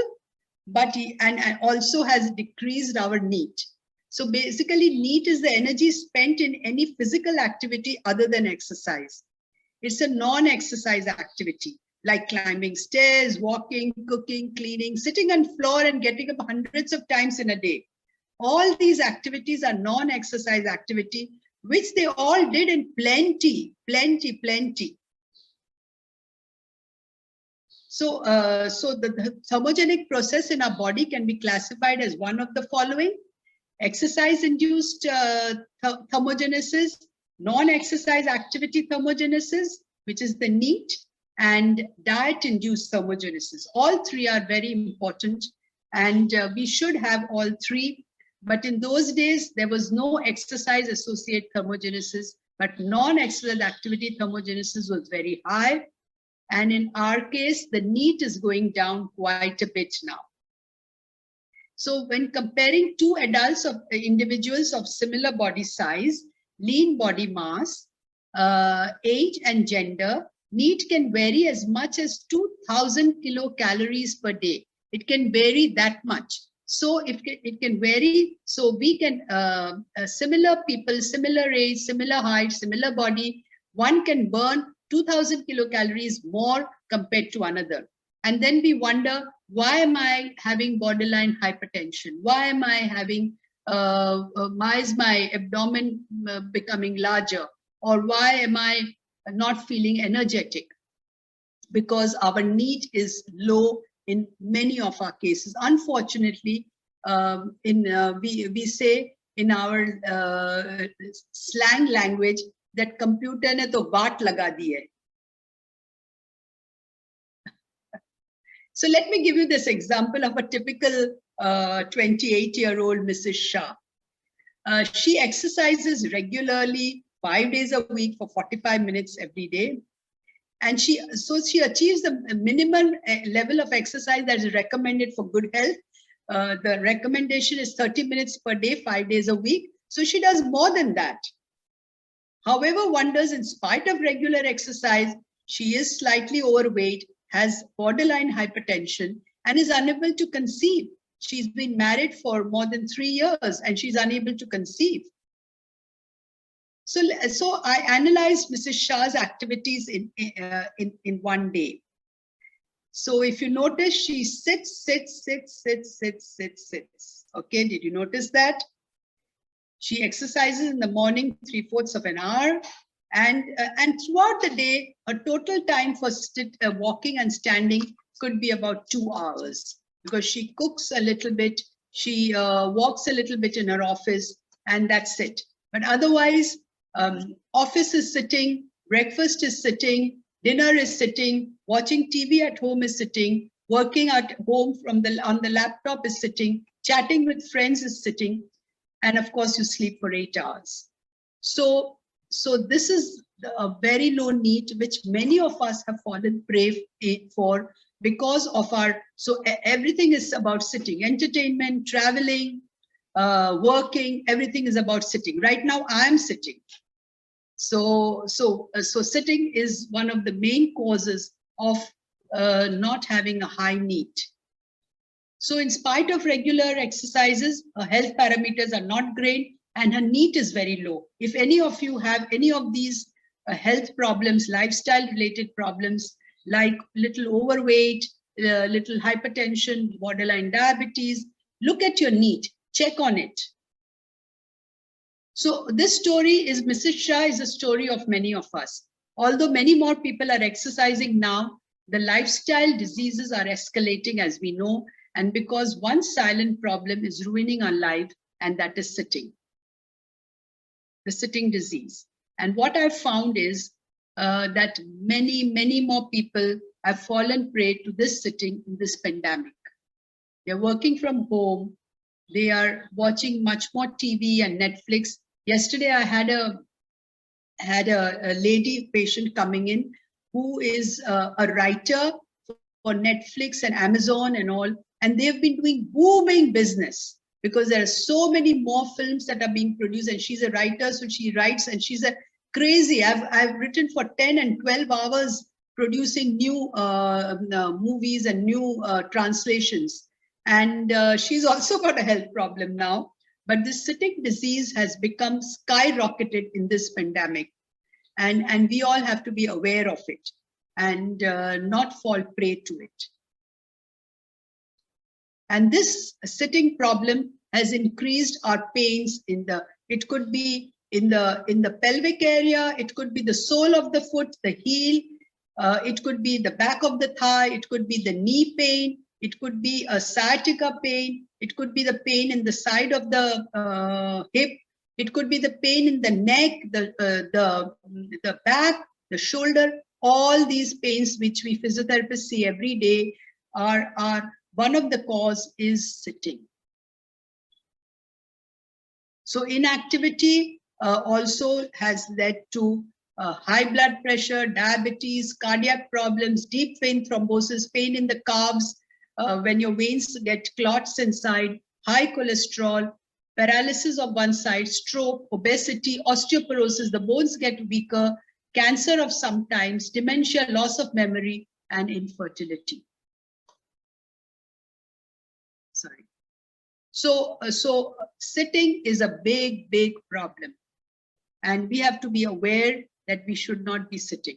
but and also has decreased our need. So basically, need is the energy spent in any physical activity other than exercise. It's a non-exercise activity, like climbing stairs, walking, cooking, cleaning, sitting on floor and getting up hundreds of times in a day. All these activities are non-exercise activity, which they all did in plenty. So, the thermogenic process in our body can be classified as one of the following: exercise-induced thermogenesis, non-exercise activity thermogenesis, which is the NEAT, and diet-induced thermogenesis. All three are very important, and we should have all three. But in those days, there was no exercise-associated thermogenesis, but non-exercise activity thermogenesis was very high. And in our case, the NEAT is going down quite a bit now. So when comparing two individuals of similar body size, lean body mass, age and gender, NEAT can vary as much as 2,000 kilocalories per day. It can vary that much. So if it can vary, so we can, similar people, similar age, similar height, similar body, one can burn 2,000 kilocalories more compared to another. And then we wonder, why am I having borderline hypertension? Why am I having, why is my abdomen becoming larger? Or why am I not feeling energetic? Because our NEAT is low in many of our cases. Unfortunately, we say in our slang language that computer ne to baat laga di hai. So let me give you this example of a typical 28-year-old Mrs. Shah. She exercises regularly 5 days a week for 45 minutes every day. And she achieves the minimum level of exercise that is recommended for good health. The recommendation is 30 minutes per day, 5 days a week. So she does more than that. However, wonders, in spite of regular exercise, she is slightly overweight, has borderline hypertension, and is unable to conceive. She's been married for more than 3 years and she's unable to conceive. So I analyzed Mrs. Shah's activities in one day. So if you notice, she sits. Okay, did you notice that? She exercises in the morning 3/4 of an hour, and throughout the day, her total time for walking and standing could be about 2 hours, because she cooks a little bit, she walks a little bit in her office, and that's it. But otherwise, office is sitting, breakfast is sitting, dinner is sitting, watching TV at home is sitting, working at home on the laptop is sitting, chatting with friends is sitting, and of course you sleep for 8 hours. So this is a very low NEAT, which many of us have fallen prey for because of everything is about sitting, entertainment, traveling, working, everything is about sitting. Right now I am sitting. So sitting is one of the main causes of not having a high NEAT. So in spite of regular exercises, her health parameters are not great and her NEAT is very low. If any of you have any of these health problems, lifestyle related problems, like little overweight, little hypertension, borderline diabetes, look at your NEAT, check on it. So this story is, Mrs. Shah is a story of many of us. Although many more people are exercising now, the lifestyle diseases are escalating, as we know, and because one silent problem is ruining our life, and that is sitting, the sitting disease. And what I've found is that many more people have fallen prey to this sitting in this pandemic. They're working from home. They are watching much more TV and Netflix. Yesterday, I had a lady patient coming in who is a writer for Netflix and Amazon and all, and they've been doing booming business because there are so many more films that are being produced, and she's a writer, so she writes, and she's a crazy. I've written for 10 and 12 hours producing new movies and new translations. And she's also got a health problem now. But this sitting disease has become skyrocketed in this pandemic. And we all have to be aware of it and not fall prey to it. And this sitting problem has increased our pains it could be in the pelvic area, it could be the sole of the foot, the heel, it could be the back of the thigh, it could be the knee pain, it could be a sciatica pain, it could be the pain in the side of the hip, it could be the pain in the neck, the back, the shoulder. All these pains which we physiotherapists see every day are one of the cause is sitting. So inactivity also has led to high blood pressure, diabetes, cardiac problems, deep vein thrombosis, pain in the calves, when your veins get clots inside, high cholesterol, paralysis of one side, stroke, obesity, osteoporosis, the bones get weaker, cancer of some types, dementia, loss of memory, and infertility. Sorry. So sitting is a big problem, and we have to be aware that we should not be sitting.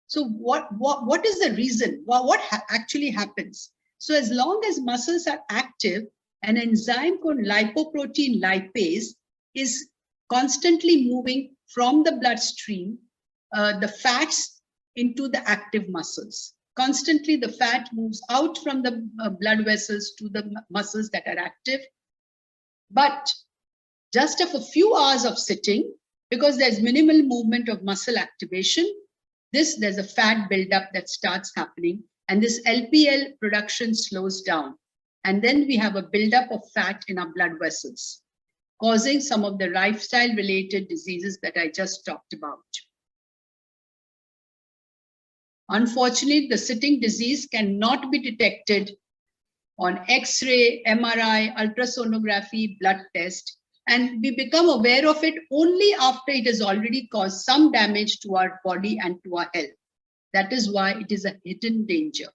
So what is the reason? What actually happens? So as long as muscles are active, an enzyme called lipoprotein lipase is constantly moving from the bloodstream, the fats into the active muscles. Constantly the fat moves out from the blood vessels to the muscles that are active. But just of a few hours of sitting, because there's minimal movement of muscle activation, there's a fat buildup that starts happening, and this LPL production slows down. And then we have a buildup of fat in our blood vessels, causing some of the lifestyle-related diseases that I just talked about. Unfortunately, the sitting disease cannot be detected on X-ray, MRI, ultrasonography, blood test, and we become aware of it only after it has already caused some damage to our body and to our health. That is why it is a hidden danger.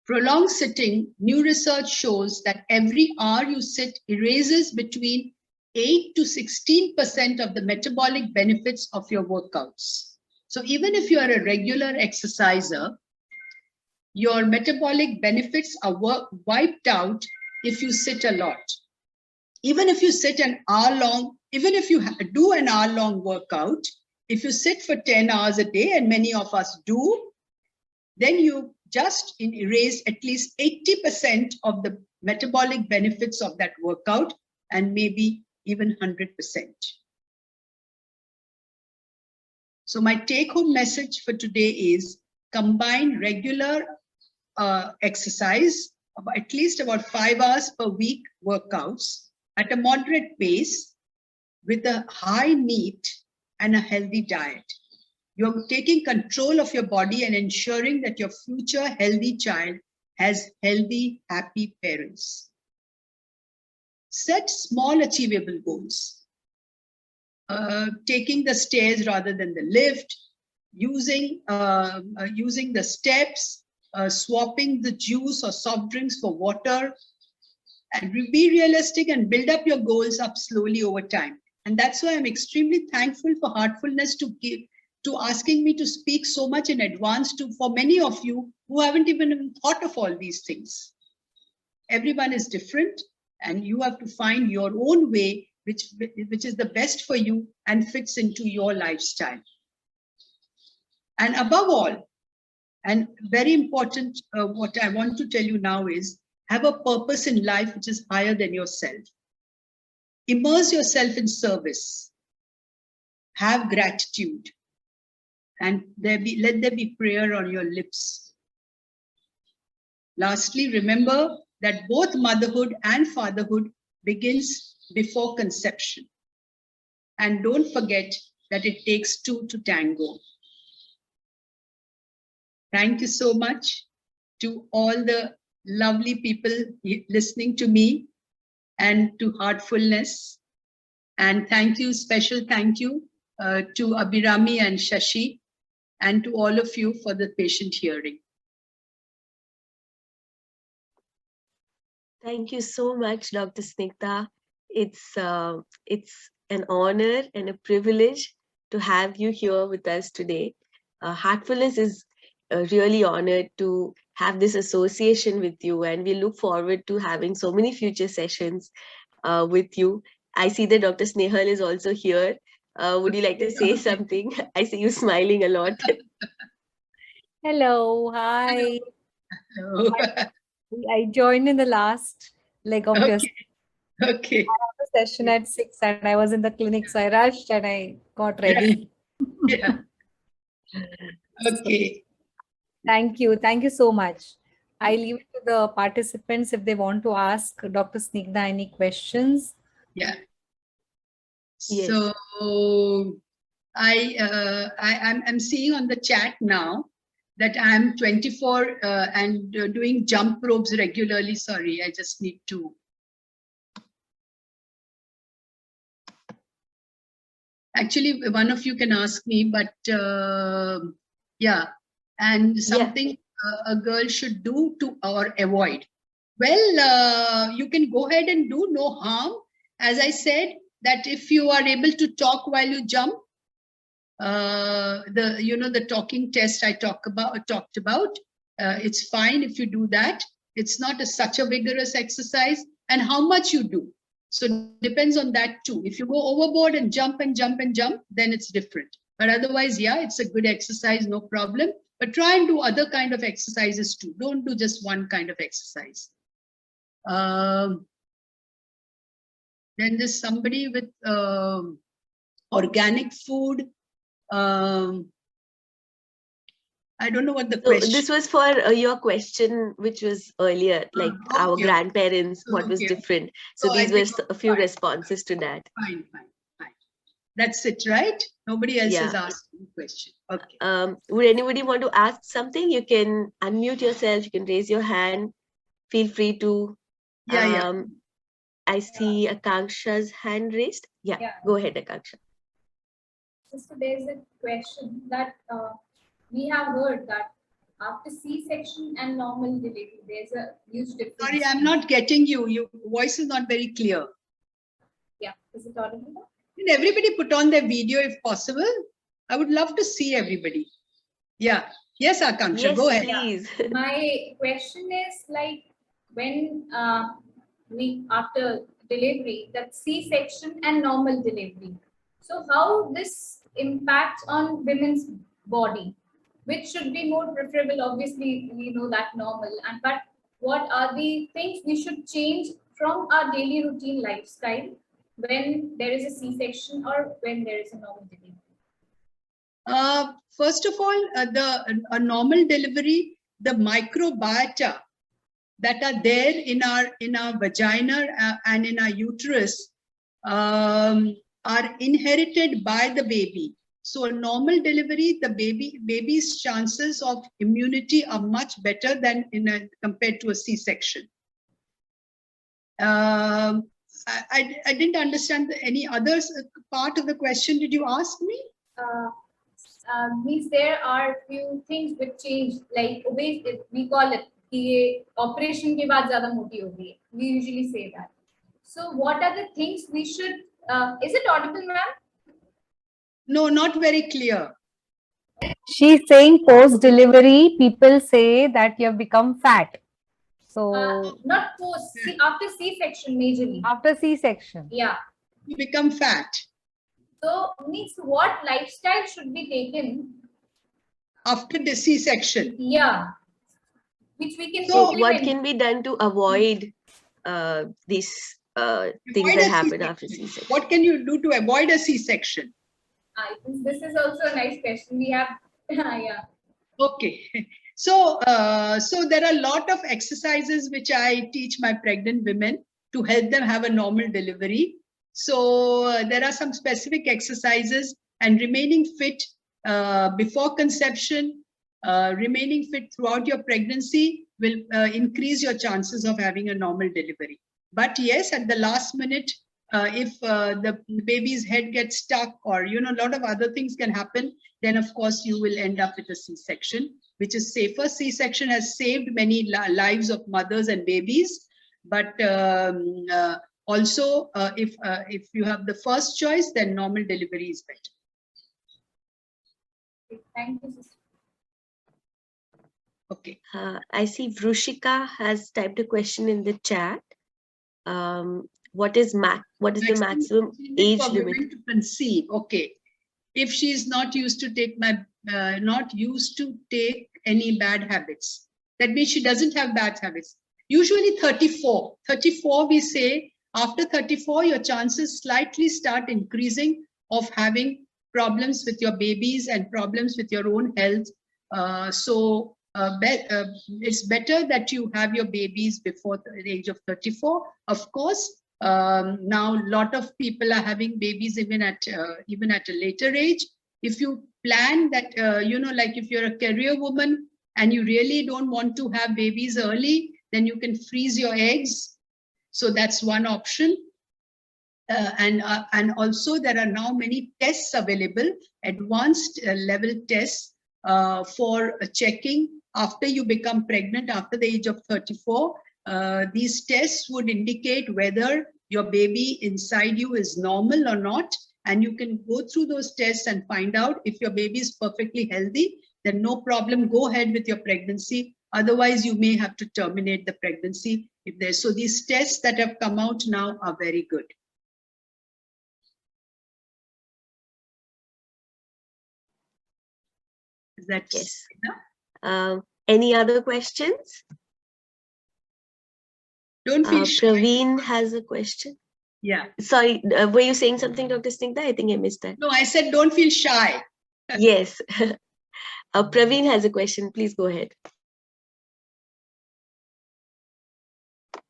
Prolonged sitting, new research shows that every hour you sit erases between 8 to 16% of the metabolic benefits of your workouts. So even if you are a regular exerciser, your metabolic benefits are wiped out if you sit a lot. Even if you sit an hour long, even if you do an hour long workout, if you sit for 10 hours a day, and many of us do, then you just erase at least 80% of the metabolic benefits of that workout, and maybe even 100%. So my take-home message for today is combine regular exercise, at least about 5 hours per week workouts at a moderate pace with a high NEAT and a healthy diet. You're taking control of your body and ensuring that your future healthy child has healthy, happy parents. Set small achievable goals. Taking the stairs rather than the lift, using the steps, swapping the juice or soft drinks for water, and be realistic and build up your goals up slowly over time. And that's why I'm extremely thankful for Heartfulness to asking me to speak so much in advance for many of you who haven't even thought of all these things. Everyone is different, and you have to find your own way, which is the best for you and fits into your lifestyle. And above all, and very important, what I want to tell you now is, have a purpose in life which is higher than yourself. Immerse yourself in service. Have gratitude. And let there be prayer on your lips. Lastly, remember that both motherhood and fatherhood begins before conception. And don't forget that it takes two to tango. Thank you so much to all the lovely people listening to me and to Heartfulness. And thank you, special thank you to Abhirami and Shashi, and to all of you for the patient hearing. Thank you so much, Dr. Snigdha. It's an honor and a privilege to have you here with us today. Heartfulness is really honored to have this association with you, and we look forward to having so many future sessions with you. I see that Dr. Snehal is also here. Would you like to say something? I see you smiling a lot. Hello, hi. Hello. I joined in the last leg of your Okay. session at 6, and I was in the clinic, so I rushed and I got ready. Yeah. Okay. Thank you. Thank you so much. I leave it to the participants if they want to ask Dr. Snigdha any questions. Yeah. Yes. So I'm seeing on the chat now that I'm 24 and doing jump ropes regularly. Sorry, I just need to. Actually, one of you can ask me, but yeah, and something a girl should do to or avoid. Well, you can go ahead and do no harm. As I said, that if you are able to talk while you jump, the talking test I talked about, it's fine if you do that. It's not such a vigorous exercise, and how much you do. So it depends on that too. If you go overboard and jump and jump and jump, then it's different. But otherwise, yeah, it's a good exercise, no problem. But try and do other kind of exercises too. Don't do just one kind of exercise. Then there's somebody with organic food. I don't know what the So question. this was for your question, which was earlier, like our okay. grandparents, what was Okay. different. So So I these think were a few fine. responses to that. Fine. That's it, right? Nobody else has Yeah. asked any question. Okay. Would anybody want to ask something? You can unmute yourself. You can raise your hand. Feel free to. Yeah. I see Akanksha's hand raised. Yeah. Go ahead, Akanksha. So there's a question that we have heard that after C-section and normal delivery, there's a huge difference. Sorry, I'm not getting you. Your voice is not very clear. Yeah, is it audible? Can everybody put on their video if possible? I would love to see everybody. Yeah. Yes, Akanksha, Yes, go ahead. please. My question is like when we after delivery, that C-section and normal delivery. So how this impacts on women's body, which should be more preferable? Obviously, we know that normal, and but what are the things we should change from our daily routine lifestyle when there is a C-section or when there is a normal delivery? First of all, a normal delivery, the microbiota that are there in our vagina and in our uterus are inherited by the baby. So a normal delivery, the baby's chances of immunity are much better than compared to a C-section. I didn't understand any other part of the question. Did you ask me? Means there are few things which change, like obesity, we call it कि operation के बाद ज़्यादा मोटी हो गई. We usually say that. So what are the things we should? Is it audible, ma'am? No, not very clear. She's saying post-delivery, people say that you have become fat. So not post. See, after C-section majorly. After C-section. Yeah. You become fat. So means what lifestyle should be taken after the C-section? Yeah. Which we can. So what can be done to avoid these things that happen after C-section? What can you do to avoid a C-section? This is also a nice question. We have, yeah. Okay. So there are a lot of exercises which I teach my pregnant women to help them have a normal delivery. So there are some specific exercises, and remaining fit before conception, remaining fit throughout your pregnancy will increase your chances of having a normal delivery. But yes, at the last minute, if the baby's head gets stuck or, a lot of other things can happen, then of course you will end up with a C-section, which is safer. C-section has saved many lives of mothers and babies. But also, if you have the first choice, then normal delivery is better. Thank you, sister. Okay. I see Vrushika has typed a question in the chat. What is the maximum age for limit women to conceive? Okay, if she is not used to take any bad habits, that means she doesn't have bad habits. Usually 34. 34, we say after 34, your chances slightly start increasing of having problems with your babies and problems with your own health. It's better that you have your babies before the age of 34. Of course, now a lot of people are having babies even at a later age. If you plan that, like if you're a career woman and you really don't want to have babies early, then you can freeze your eggs. So that's one option. And also there are now many tests available, advanced level tests for checking after you become pregnant after the age of 34. These tests would indicate whether your baby inside you is normal or not. And you can go through those tests and find out if your baby is perfectly healthy, then no problem, go ahead with your pregnancy. Otherwise, you may have to terminate the pregnancy. So these tests that have come out now are very good. Is that yes? Enough? Any other questions? Don't feel shy. Praveen has a question. Yeah. Sorry, were you saying something, Dr. Snigdha? I think I missed that. No, I said don't feel shy. Yes. Praveen has a question. Please go ahead.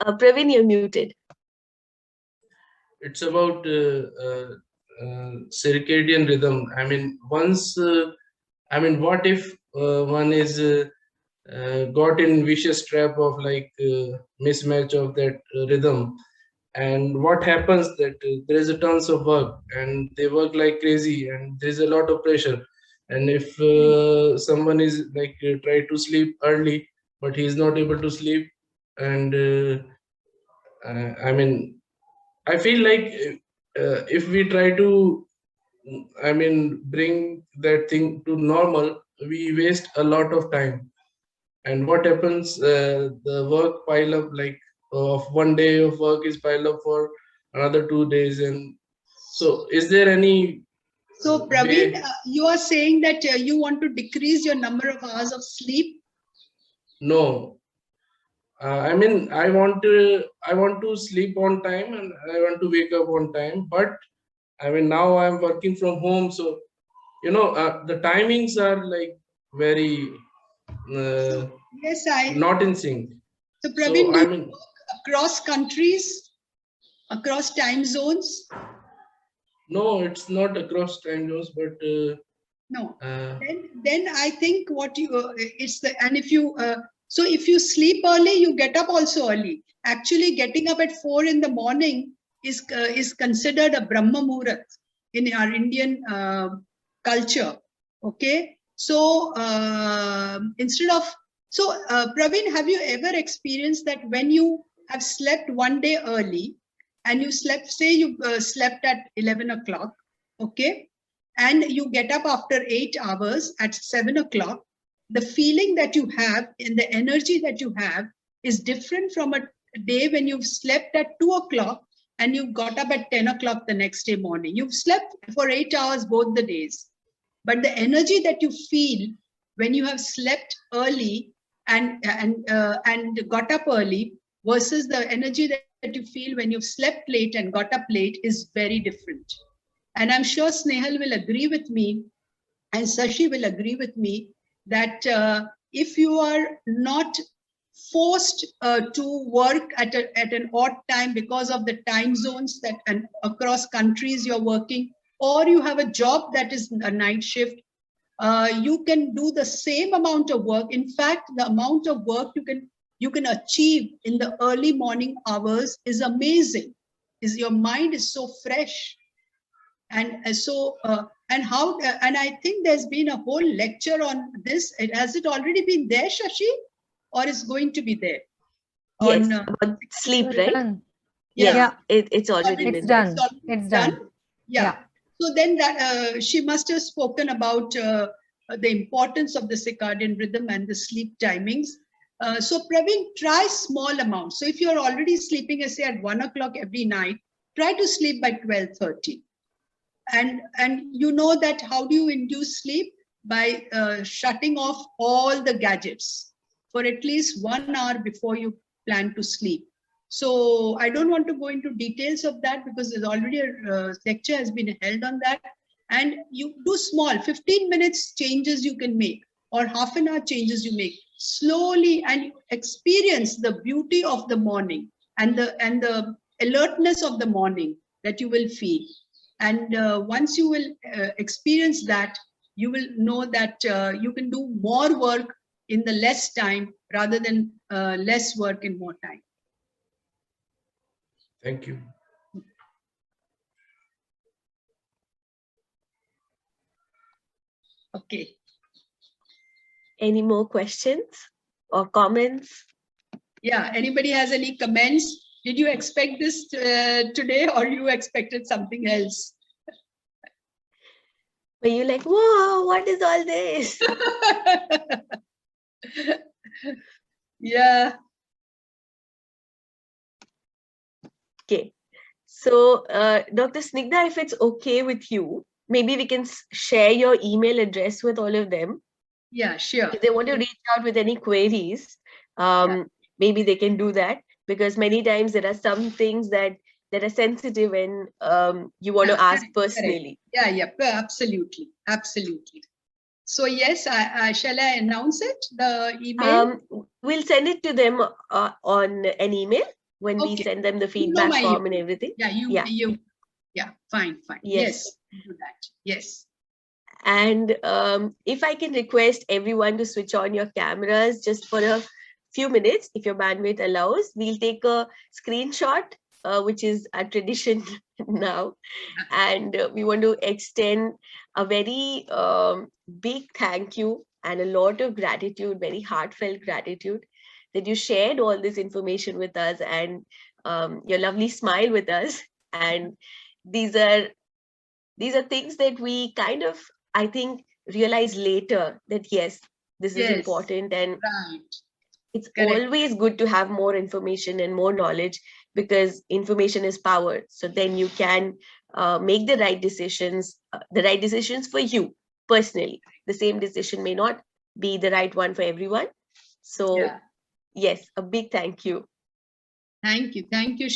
Praveen, you're muted. It's about circadian rhythm. I mean, what if one is got in vicious trap of like mismatch of that rhythm, and what happens that there is a tons of work and they work like crazy and there is a lot of pressure, and if someone is like try to sleep early but he is not able to sleep, and I feel like if we try to, bring that thing to normal, we waste a lot of time. And what happens? The work pile up, like of one day of work is piled up for another 2 days, and so is there any? So Praveen, way? you are saying that you want to decrease your number of hours of sleep? No. I want to sleep on time and I want to wake up on time, but now I'm working from home, so the timings are like very Yes, not in sync. So Praveen, So do you work across countries, across time zones? no, it's not across time zones, but No. Then I think what you it's the and if you so if you sleep early, you get up also early. Actually, getting up at 4 in the morning is considered a Brahma Muhurat in our Indian culture. Okay, so instead of Praveen, have you ever experienced that when you have slept one day early and you slept, say you slept at 11 o'clock, okay, and you get up after 8 hours at 7 o'clock, the feeling that you have and the energy that you have is different from a day when you've slept at 2 o'clock and you got up at 10 o'clock the next day morning. You've slept for 8 hours both the days. But the energy that you feel when you have slept early and got up early versus the energy that you feel when you've slept late and got up late is very different. And I'm sure Snehal will agree with me and Sashi will agree with me that if you are not forced to work at an odd time because of the time zones that and across countries you're working, or you have a job that is a night shift, you can do the same amount of work. In fact, the amount of work you can achieve in the early morning hours is amazing. Your mind is so fresh. And so and I think there's been a whole lecture on this. Has it already been there, Shashi, or is going to be there? Yes, about sleep, right? Done. Yeah. It's already It's been done. done. It's done. Yeah. So then that she must have spoken about the importance of the circadian rhythm and the sleep timings. So Praveen, try small amounts. So if you're already sleeping, say at 1 o'clock every night, try to sleep by 12:30. And you know that how do you induce sleep? By shutting off all the gadgets for at least 1 hour before you plan to sleep. So I don't want to go into details of that because there's already a lecture has been held on that. And you do small 15 minutes changes you can make, or half an hour changes you make slowly, and experience the beauty of the morning and the alertness of the morning that you will feel. And once you will experience that, you will know that you can do more work in the less time rather than less work in more time. Thank you. Okay. Any more questions or comments? Yeah, anybody has any comments? Did you expect this today, or you expected something else? Were you like, whoa, what is all this? Yeah. Okay. So, Dr. Snigdha, if it's okay with you, maybe we can share your email address with all of them. Yeah, sure. If they want to reach out with any queries, maybe they can do that, because many times there are some things that that are sensitive and you want to ask correct. personally. Yeah, absolutely. So yes, shall I announce it? The email? We'll send it to them on an email when we Okay. send them the You know feedback my form and email. everything. Yeah, yeah, fine. Yes. Do that. Yes. And if I can request everyone to switch on your cameras just for a few minutes, if your bandwidth allows, we'll take a screenshot, which is a tradition now. And we want to extend a very big thank you and a lot of gratitude, very heartfelt gratitude that you shared all this information with us and your lovely smile with us. And these are things that we kind of, I think, realize later that yes, this is Yes. important, and Right. it's Correct. always good to have more information and more knowledge, because information is power. So then you can make the right decisions for you personally. The same decision may not be the right one for everyone. So Yeah. yes, a big thank you. Thank you,